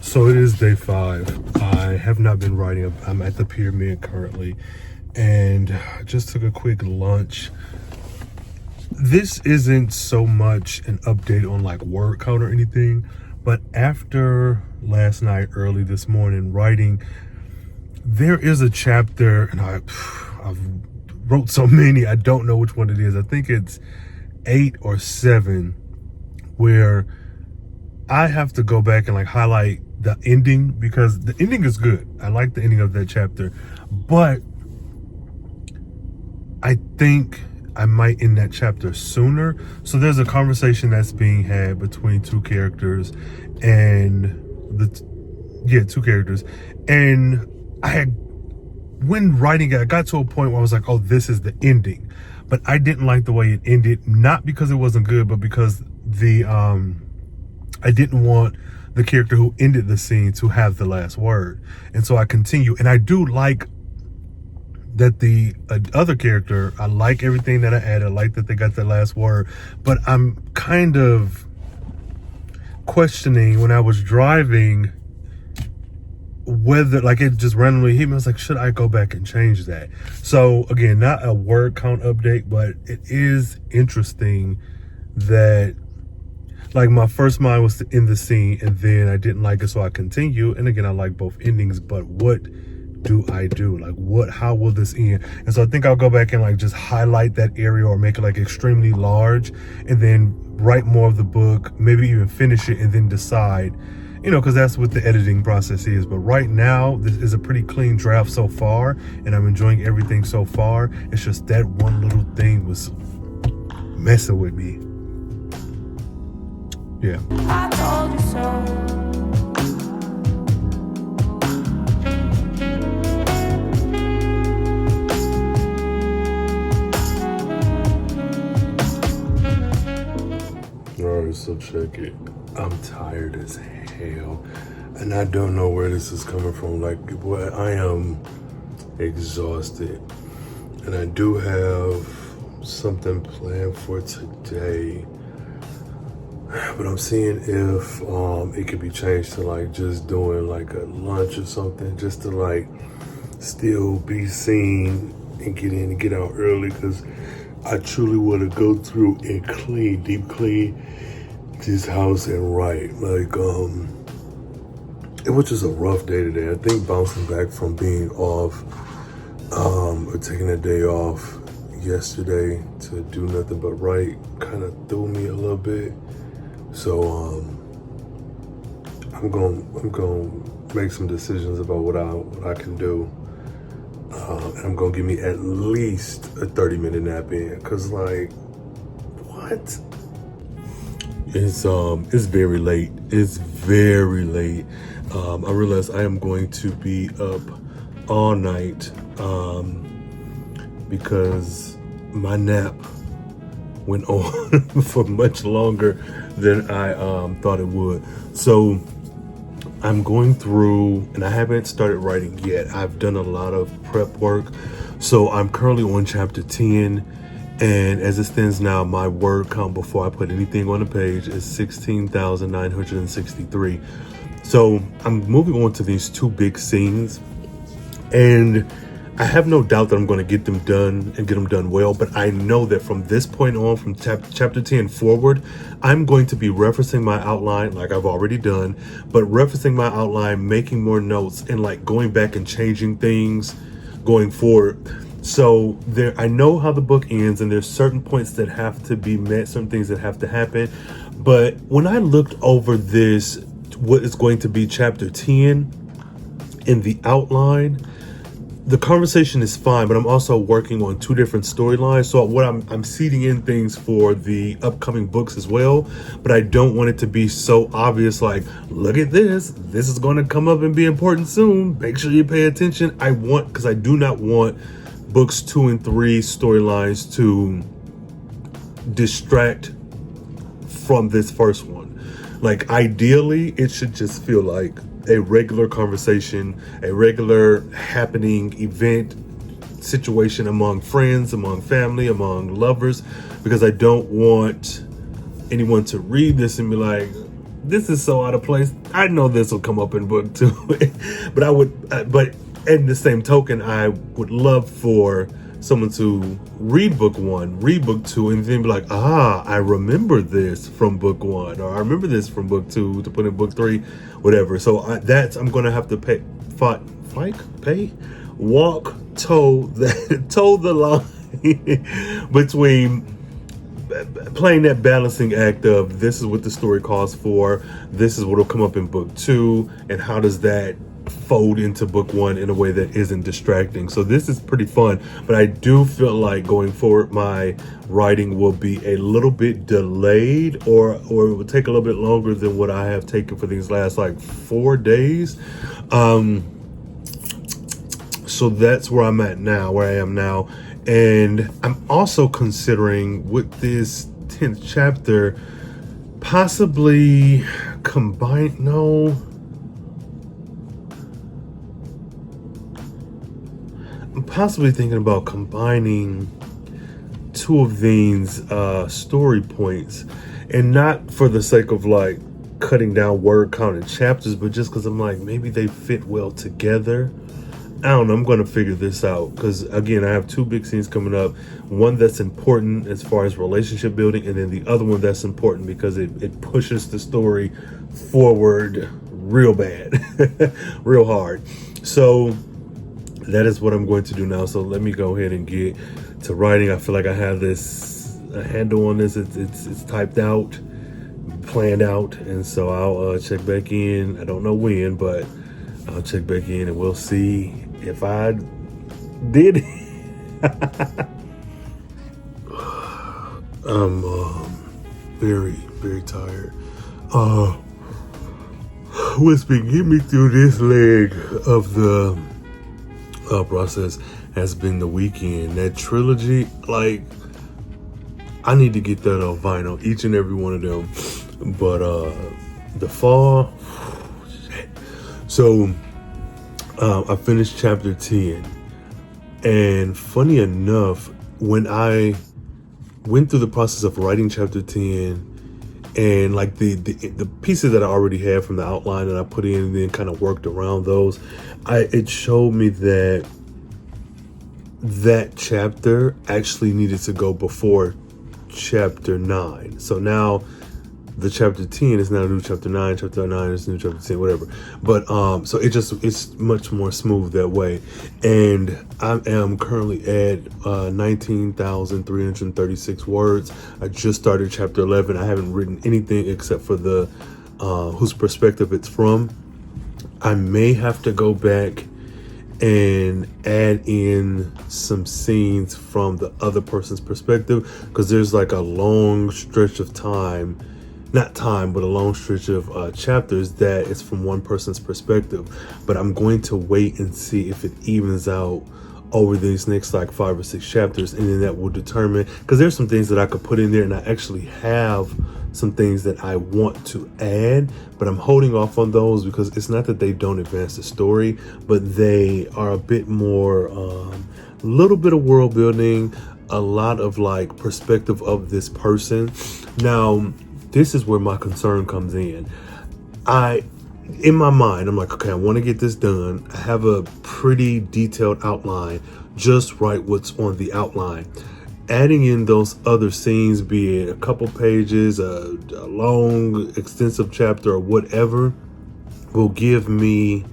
So it is day 5. I have not been writing. I'm at the pyramid currently and just took a quick lunch. This isn't so much an update on like word count or anything, but after last night, early this morning writing, there is a chapter, and I've wrote so many, I don't know which one it is. I think it's 8 or 7, where I have to go back and like highlight the ending, because the ending is good. I like the ending of that chapter, but I think I might end that chapter sooner. So there's a conversation that's being had between two characters, and two characters. And when writing it, I got to a point where I was like, oh, this is the ending. But I didn't like the way it ended, not because it wasn't good, but because I didn't want the character who ended the scene to have the last word. And so I continue, and I do like that the other character, I like everything that I added. I like that they got the last word, but I'm kind of questioning when I was driving whether, like, it just randomly hit me. I was like, should I go back and change that? So again, not a word count update, but it is interesting that, like, my first mind was to end the scene, and then I didn't like it, so I continue. And again, I like both endings, but what do I do? Like, how will this end? And so I think I'll go back and like just highlight that area, or make it like extremely large, and then write more of the book, maybe even finish it, and then decide, because that's what the editing process is. But right now, this is a pretty clean draft so far, and I'm enjoying everything so far. It's just that one little thing was messing with me. Yeah. I told you so. Alright, so check it. I'm tired as hell, and I don't know where this is coming from. Like, boy, I am exhausted, and I do have something planned for today, but I'm seeing if it could be changed to like just doing like a lunch or something, just to like still be seen and get in and get out early, because I truly want to go through and clean, deep clean this house and write. Like, it was just a rough day today. I think bouncing back from being off, or taking a day off yesterday to do nothing but write, kind of threw me a little bit. So I'm gonna make some decisions about what I can do. And I'm gonna give me at least a 30-minute nap in, cause like, what? It's very late. It's very late. I realize I am going to be up all night because my nap went on for much longer than I thought it would. So I'm going through, and I haven't started writing yet. I've done a lot of prep work. So I'm currently on chapter 10. And as it stands now, my word count before I put anything on the page is 16,963. So I'm moving on to these 2 big scenes. And I have no doubt that I'm going to get them done and get them done well. But I know that from this point on, from chapter 10 forward, I'm going to be referencing my outline like I've already done, but referencing my outline, making more notes, and like going back and changing things going forward. So I know how the book ends, and there's certain points that have to be met, certain things that have to happen. But when I looked over this, what is going to be chapter 10 in the outline, the conversation is fine, but I'm also working on 2 different storylines. So what I'm seeding in things for the upcoming books as well, but I don't want it to be so obvious, like, look at this is going to come up and be important soon, make sure you pay attention. Because I do not want books 2 and 3 storylines to distract from this first one. Like, ideally, it should just feel like a regular conversation, a regular happening event, situation among friends, among family, among lovers, because I don't want anyone to read this and be like, this is so out of place. I know this will come up in book 2. But but in the same token, I would love for someone to read book 1, read book 2, and then be like, I remember this from book 1, or I remember this from book 2 to put in book 3, whatever. So I'm going to have to toe the line between playing that balancing act of this is what the story calls for, this is what will come up in book 2, and how does that fold into book 1 in a way that isn't distracting. So this is pretty fun, but I do feel like going forward my writing will be a little bit delayed, or it will take a little bit longer than what I have taken for these last like 4 days. So that's where I'm at now, where I am now. And I'm also considering with this 10th chapter possibly I'm possibly thinking about combining 2 of these story points, and not for the sake of like cutting down word count in chapters, but just because I'm like, maybe they fit well together. I don't know, I'm going to figure this out, because again, I have 2 big scenes coming up. One that's important as far as relationship building, and then the other one that's important because it pushes the story forward real bad, real hard. So that is what I'm going to do now. So let me go ahead and get to writing. I feel like I have a handle on this. It's typed out, planned out, and so I'll check back in. I don't know when, but I'll check back in and we'll see if I did. I'm very, very tired. What's been getting me through this leg of the process has been the weekend. That trilogy, like, I need to get that on vinyl, each and every one of them. But the fall, shit. So I finished chapter 10, and funny enough, when I went through the process of writing chapter 10, and like the pieces that I already had from the outline that I put in and then kind of worked around those, it showed me that chapter actually needed to go before chapter 9. So now the chapter 10 is now new chapter 9, chapter 9 is new chapter 10, whatever. But so it's much more smooth that way. And I am currently at 19,336 words. I just started chapter 11. I haven't written anything except for the whose perspective it's from. I may have to go back and add in some scenes from the other person's perspective, because there's like a long stretch of time, not time, but a long stretch of chapters that is from one person's perspective. But I'm going to wait and see if it evens out over these next like 5 or 6 chapters, and then that will determine, because there's some things that I could put in there, and I actually have some things that I want to add, but I'm holding off on those because it's not that they don't advance the story, but they are a bit more, little bit of world building, a lot of like perspective of this person. Now, this is where my concern comes in. In my mind, I'm like, okay, I want to get this done. I have a pretty detailed outline. Just write what's on the outline. Adding in those other scenes, be it a couple pages, a long, extensive chapter, or whatever, will give me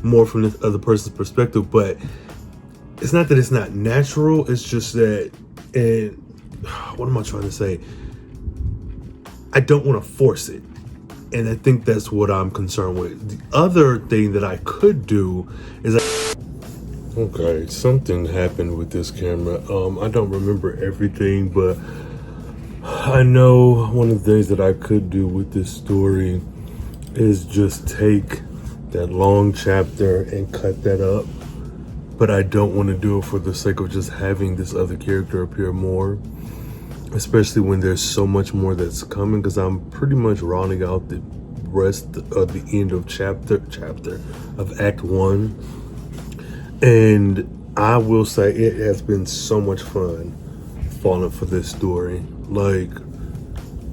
more from this other person's perspective. But it's not that it's not natural. It's just that, and what am I trying to say? I don't want to force it. And I think that's what I'm concerned with. The other thing that I could do is okay, something happened with this camera. I don't remember everything, but I know one of the things that I could do with this story is just take that long chapter and cut that up. But I don't want to do it for the sake of just having this other character appear more, especially when there's so much more that's coming, because I'm pretty much rounding out the rest of the end of chapter of Act 1. And I will say it has been so much fun falling for this story. Like,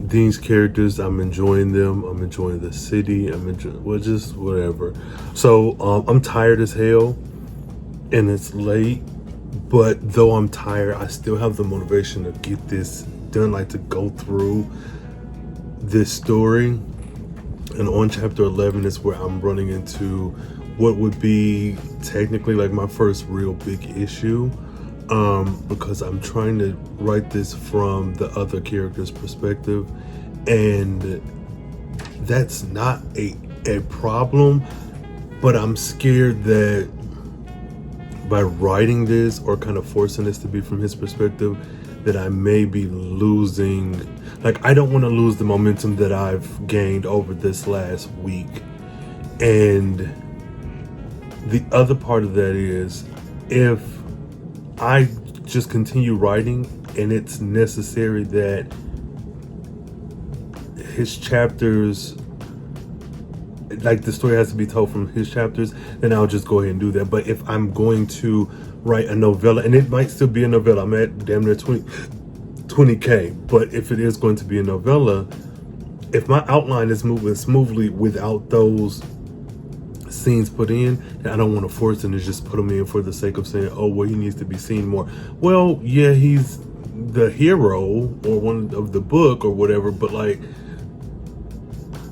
these characters, I'm enjoying them. I'm enjoying the city. I'm enjoying, well, just whatever. So I'm tired as hell, and it's late. But though I'm tired, I still have the motivation to get this done, like to go through this story. And on chapter 11 is where I'm running into what would be technically like my first real big issue, because I'm trying to write this from the other character's perspective, and that's not a problem, but I'm scared that by writing this or kind of forcing this to be from his perspective, that I may be losing, like, I don't want to lose the momentum that I've gained over this last week. And the other part of that is, if I just continue writing and it's necessary that his chapters, like the story has to be told from his chapters, then I'll just go ahead and do that. But if I'm going to write a novella, and it might still be a novella, I'm at damn near 20K, but if it is going to be a novella, if my outline is moving smoothly without those scenes put in, and I don't want to force them to just put them in for the sake of saying, oh, well, he needs to be seen more. Well, yeah, he's the hero or one of the book or whatever, but like,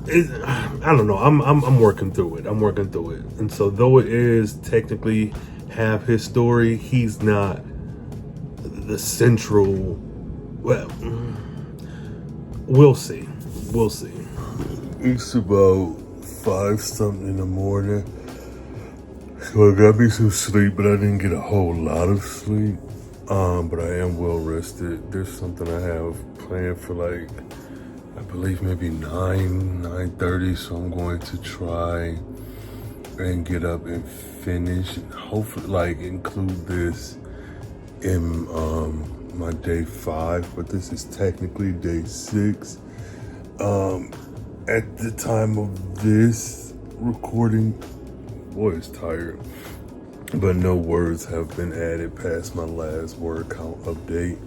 I don't know. I'm working through it. And so though it is technically half his story, he's not the central. Well, we'll see. It's about 5 something in the morning, so I got me some sleep, but I didn't get a whole lot of sleep. But I am well rested. There's something I have planned for, like, I believe maybe 9:30, so I'm going to try and get up and finish, and hopefully like include this in my day 5, but this is technically day 6 at the time of this recording. Boy, it's tired, but no words have been added past my last word count update.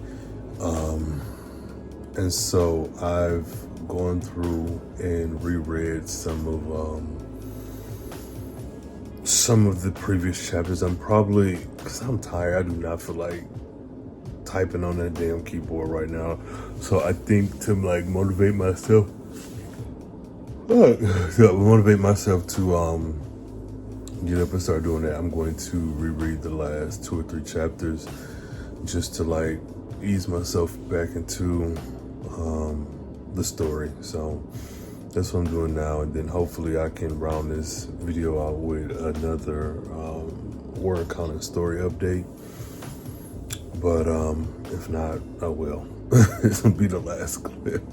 And so I've gone through and reread some of the previous chapters. I'm probably, because I'm tired, I do not feel like typing on that damn keyboard right now. So I think to like motivate myself to get up and start doing that, I'm going to reread the last 2 or 3 chapters just to like ease myself back into the story. So that's what I'm doing now, and then hopefully I can round this video out with another word count and story update. But if not, I will. This will be the last clip.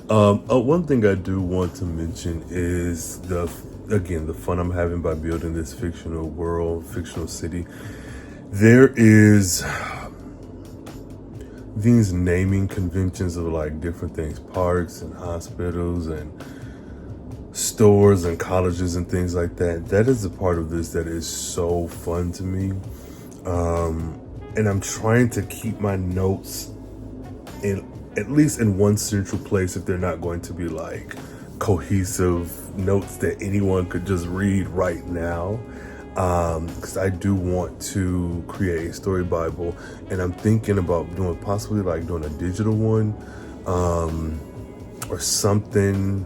One thing I do want to mention is the fun I'm having by building this fictional world, fictional city. There is these naming conventions of like different things, parks and hospitals and stores and colleges and things like that. That is a part of this that is so fun to me. And I'm trying to keep my notes in at least in one central place, if they're not going to be like cohesive notes that anyone could just read right now. Because I do want to create a story Bible, and I'm thinking about possibly doing a digital one, or something.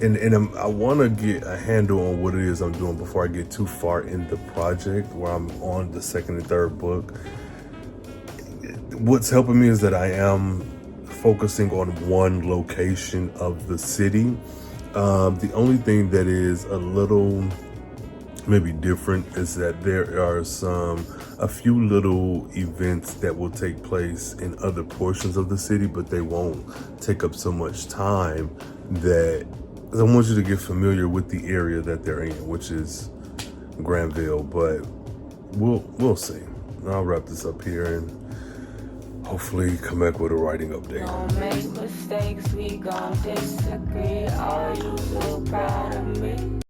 And I want to get a handle on what it is I'm doing before I get too far in the project where I'm on the 2nd and 3rd book. What's helping me is that I am focusing on one location of the city. The only thing that is a little maybe different is that there are a few little events that will take place in other portions of the city, but they won't take up so much time. That I want you to get familiar with the area that they're in, which is Granville, but we'll see. I'll wrap this up here and hopefully come back with a writing update. Don't make mistakes, we gon' disagree. Are you so proud of me?